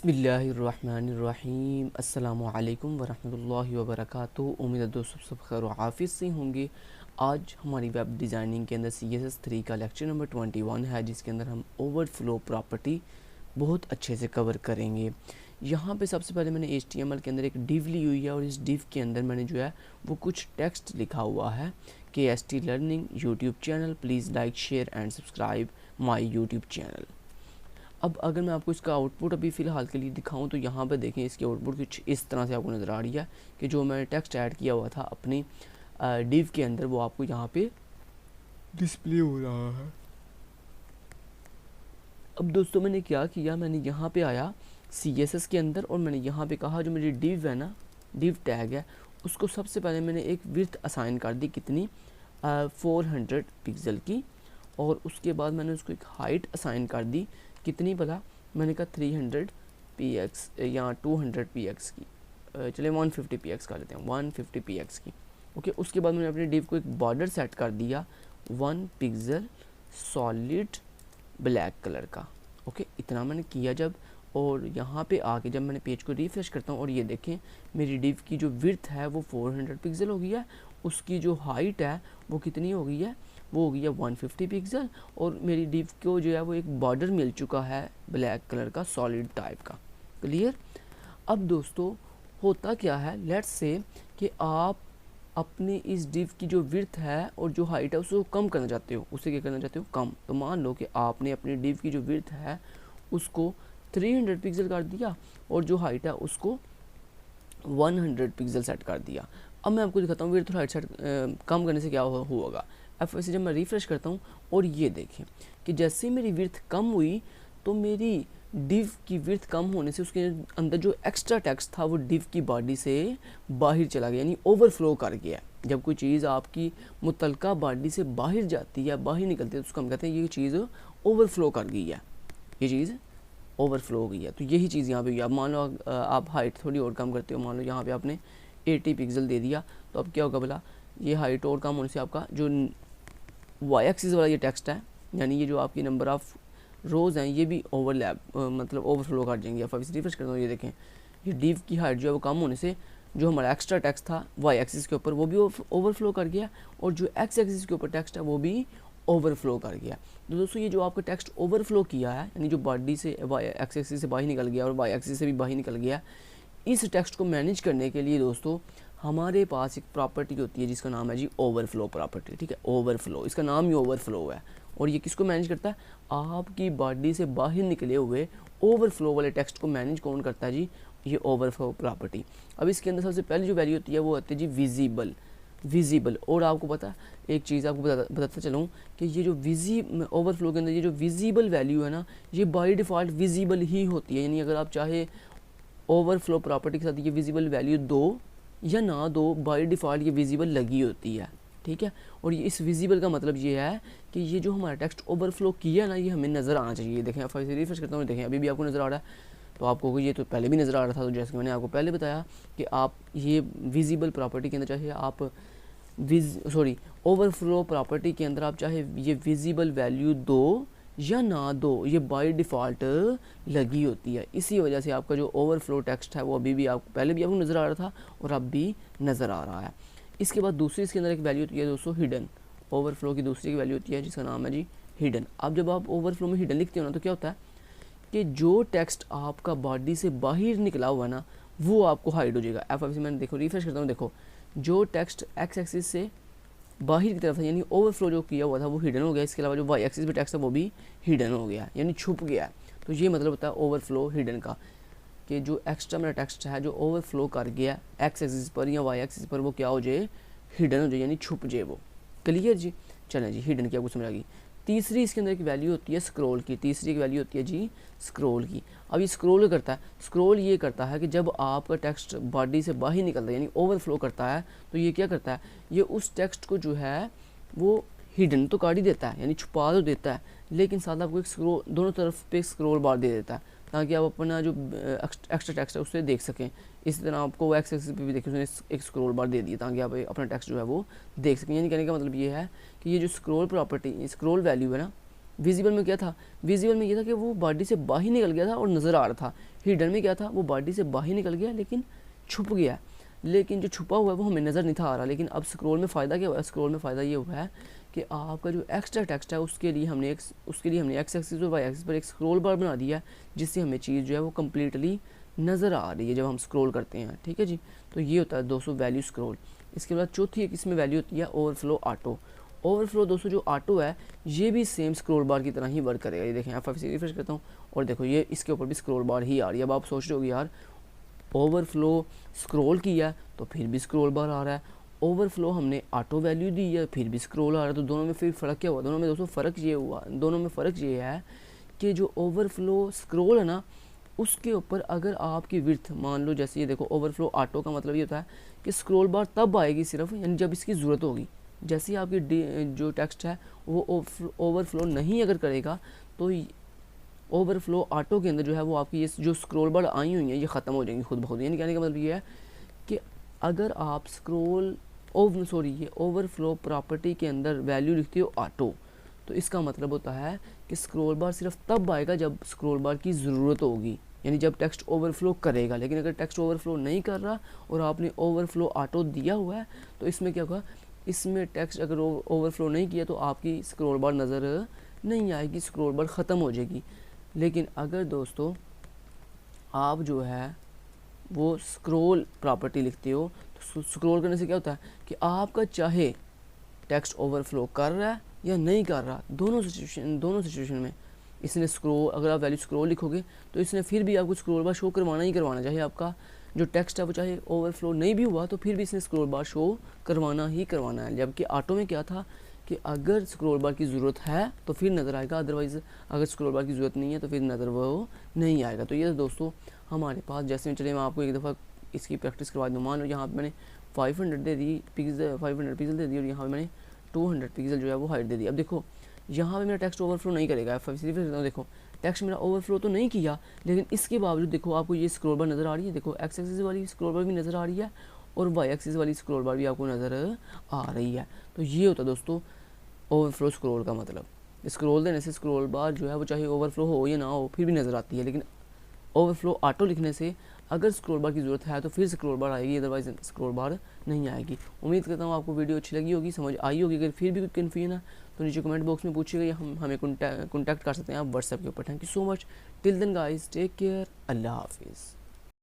बिस्मिल्लाहिर्रहमानिर्रहीम अस्सलामुअलैकुम वरहमतुल्लाहि वबरकातुहू। उम्मीद है दोस्तों सब खैर हाफिज़ से होंगे। आज हमारी वेब डिज़ाइनिंग के अंदर CSS3 का लेक्चर नंबर 21 है, जिसके अंदर हम ओवरफ्लो प्रॉपर्टी बहुत अच्छे से कवर करेंगे। यहाँ पे सबसे पहले मैंने HTML के अंदर एक डिव ली हुई है और इस डिव के अंदर मैंने जो है वो कुछ टेक्स्ट लिखा हुआ है कि KST learning YouTube channel, please like share and subscribe my YouTube channel. अब अगर मैं आपको इसका आउटपुट अभी फ़िलहाल के लिए दिखाऊं तो यहाँ पे देखें, इसकी आउटपुट कुछ इस तरह से आपको नज़र आ रही है कि जो मैंने टेक्स्ट ऐड किया हुआ था अपनी डिव के अंदर वो आपको यहाँ पे डिस्प्ले हो रहा है। अब दोस्तों मैंने क्या किया, मैंने यहाँ पे आया CSS के अंदर और मैंने यहाँ पे कहा जो मेरी डिव है ना, डिव टैग है, उसको सबसे पहले मैंने एक विड्थ असाइन कर दी, कितनी 400 पिक्सल की। और उसके बाद मैंने उसको एक हाइट असाइन कर दी, कितनी भला, मैंने कहा 300 px या 200 px की, चले 150 px कर लेते हैं, 150 px की। ओके, उसके बाद मैंने अपनी डिव को एक बॉर्डर सेट कर दिया 1 पिक्सल सॉलिड ब्लैक कलर का। ओके, इतना मैंने किया जब, और यहाँ पे आके जब मैंने पेज को रिफ्रेश करता हूँ और ये देखें मेरी डिव की जो विड्थ है वो 400 पिक्सल हो गई है, उसकी जो हाइट है वो कितनी हो गई है, वो हो गई है 150 पिक्सल, और मेरी डिव को जो है वो एक बॉर्डर मिल चुका है ब्लैक कलर का सॉलिड टाइप का। क्लियर। अब दोस्तों होता क्या है, लेट्स से कि आप अपनी इस डिव की जो विड्थ है और जो हाइट है उसको कम करना चाहते हो, उसे क्या करना चाहते हो, कम। तो मान लो कि आपने अपनी डिव की जो विड्थ है उसको 300 पिक्सल कर दिया और जो हाइट है उसको 100 पिक्सल सेट कर दिया। अब मैं आपको दिखाता हूँ विड्थ और हाइट सेट कम करने से क्या होगा। अब वैसे जब मैं रिफ्रेश करता हूँ और ये देखें कि जैसे मेरी विड्थ कम हुई तो मेरी डिव की विड्थ कम होने से उसके अंदर जो एक्स्ट्रा टेक्स्ट था वो डिव की बॉडी से बाहर चला गया, यानी ओवरफ्लो कर गया। जब कोई चीज़ आपकी मुतलका बॉडी से बाहर जाती है, बाहर निकलती है, तो उसको हम कहते हैं ये चीज़ ओवरफ्लो कर गई है, ये चीज़ ओवरफ्लो हो गई है। तो यही चीज़ यहाँ पे हुई। अब मान लो आप हाइट थोड़ी और कम करते हो, मान लो यहाँ पे आपने 80 पिक्सल दे दिया, तो अब क्या होगा भला, ये हाइट और कम होने से आपका जो वाई एक्सिस वाला ये टेक्स्ट है, यानी ये जो आपकी नंबर ऑफ़ रोज़ हैं ये भी ओवरलैप मतलब ओवरफ्लो कर जाएंगे। अब इसे रिफ्रेश करता हूँ, ये देखें ये डिव की हाइट जो है वो कम होने से जो हमारा एक्स्ट्रा टेक्स्ट था वाई एक्सिस के ऊपर वो भी ओवरफ्लो कर गया, और जो एक्स एक्सिस के ऊपर टेक्स्ट है वो भी ओवरफ्लो कर गया। तो दोस्तों ये जो आपका टेक्स्ट ओवरफ्लो किया है, यानी जो बॉडी से वाई एक्स एक्सिस से बाहर निकल गया और वाई एक्सिस से भी बाहर निकल गया, इस टेक्स्ट को मैनेज करने के लिए दोस्तों हमारे पास एक प्रॉपर्टी होती है जिसका नाम है जी ओवरफ्लो प्रॉपर्टी। ठीक है, ओवरफ्लो, इसका नाम ही ओवरफ्लो है। और ये किसको मैनेज करता है, आपकी बॉडी से बाहर निकले हुए ओवरफ्लो वाले टेक्स्ट को मैनेज कौन करता है जी, ये ओवरफ्लो प्रॉपर्टी। अब इसके अंदर सबसे पहले जो वैल्यू होती है वो होती है जी विजिबल। और आपको पता है एक चीज़ आपको बताता चलूँ कि ये जो ओवरफ्लो के अंदर ये जो विजिबल वैल्यू है ना, ये बाय डिफ़ॉल्ट विजिबल ही होती है। यानी अगर आप चाहे ओवरफ्लो प्रॉपर्टी के साथ ये विजिबल वैल्यू दो या ना दो, बाय डिफ़ॉल्ट ये विजिबल लगी होती है। ठीक है, और ये इस विजिबल का मतलब ये है कि ये जो हमारा टेक्स्ट ओवरफ्लो किया ना ये हमें नज़र आना चाहिए। देखें आप फिर रिफ्रेश करता हूँ, देखें अभी भी आपको नज़र आ रहा है, तो आपको ये तो पहले भी नज़र आ रहा था। तो जैसे मैंने आपको पहले बताया कि आप ये विजिबल प्रॉपर्टी के अंदर चाहे आप ओवरफ्लो प्रॉपर्टी के अंदर आप चाहे ये विजिबल वैल्यू दो या ना दो, ये बाय डिफ़ॉल्ट लगी होती है। इसी वजह से आपका जो ओवरफ्लो टेक्स्ट है वो अभी भी आपको पहले भी आपको नज़र आ रहा था और अब भी नज़र आ रहा है। इसके बाद दूसरी इसके अंदर एक वैल्यू होती है दोस्तों हिडन। ओवरफ्लो की दूसरी एक वैल्यू होती है जिसका नाम है जी हिडन। अब जब आप ओवरफ्लो में हिडन लिखते हो ना तो क्या होता है कि जो टेक्स्ट आपका बॉडी से बाहर निकला हुआ ना वो आपको हाइड हो जाएगा। एफ से मैंने देखो रिफ्रेश करता हूँ, देखो जो टेक्स्ट एक्स एक्सिस से बाहर की तरफ था यानी ओवरफ्लो जो किया हुआ था वो हिडन हो गया। इसके अलावा जो वाई एक्सिस पे टेक्स्ट है वो भी हिडन हो गया, यानी छुप गया। तो ये मतलब होता है ओवरफ्लो हिडन का, कि जो एक्स्ट्रा मेरा टेक्स्ट है जो ओवरफ्लो कर गया एक्स एक्सिस पर या वाई एक्सिस पर वो क्या हो जाए, हिडन हो जाए, यानी छुप जाए वो। क्लियर जी। चलें जी, हिडन की आपको समझ आ गई। तीसरी इसके अंदर एक वैल्यू होती है स्क्रॉल की, तीसरी एक वैल्यू होती है जी स्क्रॉल की। अब ये स्क्रॉल करता है, स्क्रॉल ये करता है कि जब आपका टेक्स्ट बॉडी से बाहर निकलता है यानी ओवरफ्लो करता है तो ये क्या करता है, ये उस टेक्स्ट को जो है वो हिडन तो कर ही देता है, यानी छुपा तो देता है, लेकिन साथ आपको एक स्क्रॉल दोनों तरफ पे स्क्रॉल बार दे देता है ताकि आप अपना जो एक्स्ट्रा टेक्स्ट है उससे देख सकें। इसी तरह आपको वो एक्स एक्सिस पे भी देखिए उसने एक स्क्रॉल बार दे दिया ताकि आप अपना टेक्स्ट जो है वो देख सकें। यानी कहने का मतलब ये है कि ये जो स्क्रॉल प्रॉपर्टी स्क्रॉल वैल्यू है ना, विजिबल में क्या था, विजिबल में ये था कि वो बॉडी से बाहर निकल गया था और नज़र आ रहा था। हिडन में क्या था, वो बॉडी से बाहर निकल गया लेकिन छुप गया, लेकिन जो छुपा हुआ है वो हमें नज़र नहीं था आ रहा। लेकिन अब स्क्रॉल में फ़ायदा क्या हुआ है, स्क्रॉल में फ़ायदा ये हुआ है कि आपका जो एक्स्ट्रा टेक्स्ट है उसके लिए हमने एक्स एक्सिस और वाई एक्सिस पर एक स्क्रॉल बार बना दिया है, जिससे हमें चीज़ जो है वो कम्प्लीटली नज़र आ रही है जब हम स्क्रॉल करते हैं। ठीक है जी, तो ये होता है दोस्तों वैल्यू स्क्रॉल। इसके बाद चौथी एक इसमें वैल्यू होती है ओवरफ्लो ऑटो। ओवरफ्लो दोस्तों जो ऑटो है ये भी सेम स्क्रॉल बार की तरह ही वर्क करेगा। ये देखें, F5 से रिफ्रेश करता हूँ और देखो ये इसके ऊपर भी स्क्रॉल बार ही आ रही है। अब आप सोच रहे हो यार ओवरफ्लो स्क्रॉल किया तो फिर भी स्क्रॉल बार आ रहा है, ओवरफ्लो हमने ऑटो वैल्यू दी है फिर भी स्क्रॉल आ रहा है, तो दोनों में फिर फ़र्क क्या हुआ? दोनों में दोस्तों फ़र्क ये हुआ, दोनों में फ़र्क ये है कि जो ओवरफ्लो स्क्रॉल है ना उसके ऊपर अगर आपकी विड्थ मान लो, जैसे ये देखो ओवरफ्लो ऑटो का मतलब ये होता है कि स्क्रॉल बार तब आएगी सिर्फ यानी जब इसकी ज़रूरत होगी। जैसे ही आपकी जो टेक्स्ट है वो ओवरफ्लो नहीं अगर करेगा तो ओवरफ्लो ऑटो के अंदर जो है वो आपकी ये जो स्क्रॉल बार आई हुई हैं ये ख़त्म हो जाएंगी खुद ब खुद। यानी कहने का मतलब ये है कि अगर आप ये ओवरफ्लो प्रॉपर्टी के अंदर वैल्यू लिखते हो ऑटो, तो इसका मतलब होता है कि स्क्रॉल बार सिर्फ तब आएगा जब स्क्रॉल बार की ज़रूरत होगी, यानी जब टेक्स्ट ओवरफ्लो करेगा। लेकिन अगर टेक्स्ट ओवरफ्लो नहीं कर रहा और आपने ओवरफ्लो ऑटो दिया हुआ है तो इसमें क्या होगा, इसमें टेक्स्ट अगर ओवरफ्लो नहीं किया तो आपकी स्क्रॉल बार नज़र नहीं आएगी, स्क्रॉल बार ख़त्म हो जाएगी। लेकिन अगर दोस्तों आप जो है वो स्क्रॉल प्रॉपर्टी लिखते हो तो स्क्रॉल करने से क्या होता है कि आपका चाहे टेक्स्ट ओवरफ्लो कर रहा है या नहीं कर रहा, दोनों सिचुएशन में इसने स्क्रॉल, अगर आप वैल्यू स्क्रॉल लिखोगे तो इसने फिर भी आपको स्क्रॉल बार शो करवाना ही करवाना, चाहे आपका जो टेक्स्ट है वो चाहे ओवरफ्लो नहीं भी हुआ तो फिर भी इसने स्क्रॉल बार शो करवाना ही करवाना है। जबकि ऑटो में क्या था कि अगर स्क्रॉल बार की ज़रूरत है तो फिर नज़र आएगा, अदरवाइज़ अगर स्क्रॉल बार की ज़रूरत नहीं है तो फिर नज़र वो नहीं आएगा। तो ये दोस्तों हमारे पास, जैसे में चलिए मैं आपको एक दफ़ा इसकी प्रैक्टिस करवा दूँ। मान लो यहाँ पर मैंने 500 दे दी पिक्सल, 500 पिक्सल दे दी और यहाँ पर मैंने 200 पिक्सल जो है वो हाइट दे दी। अब देखो यहाँ पे मेरा टेक्स्ट ओवरफ्लो नहीं करेगा, F5 देखो टेक्स्ट मेरा ओवरफ्लो तो नहीं किया, लेकिन इसके बावजूद देखो आपको ये स्क्रॉल बार नज़र आ रही है। देखो एक्स एक्सिस वाली स्क्रॉल बार भी नज़र आ रही है और वाई एक्सिस वाली स्क्रॉल बार भी आपको नज़र आ रही है। तो ये होता है दोस्तों ओवरफ्लो स्क्रॉल का मतलब। स्क्रॉल देने से स्क्रॉल बार जो है वो चाहे ओवरफ्लो हो या ना हो फिर भी नज़र आती है, लेकिन ओवरफ्लो ऑटो लिखने से अगर स्क्रॉल बार की ज़रूरत है तो फिर स्क्रॉल बार आएगी, अदरवाइज स्क्रॉल बार नहीं आएगी। उम्मीद करता हूँ आपको वीडियो अच्छी लगी होगी, समझ आई होगी। अगर फिर भी कोई कन्फ्यूजन है तो नीचे कमेंट बॉक्स में पूछिएगा या हमें कॉन्टैक्ट कर सकते हैं आप व्हाट्सएप के ऊपर। Thank you so much. Till then guys, take care, Allah हाफिज़।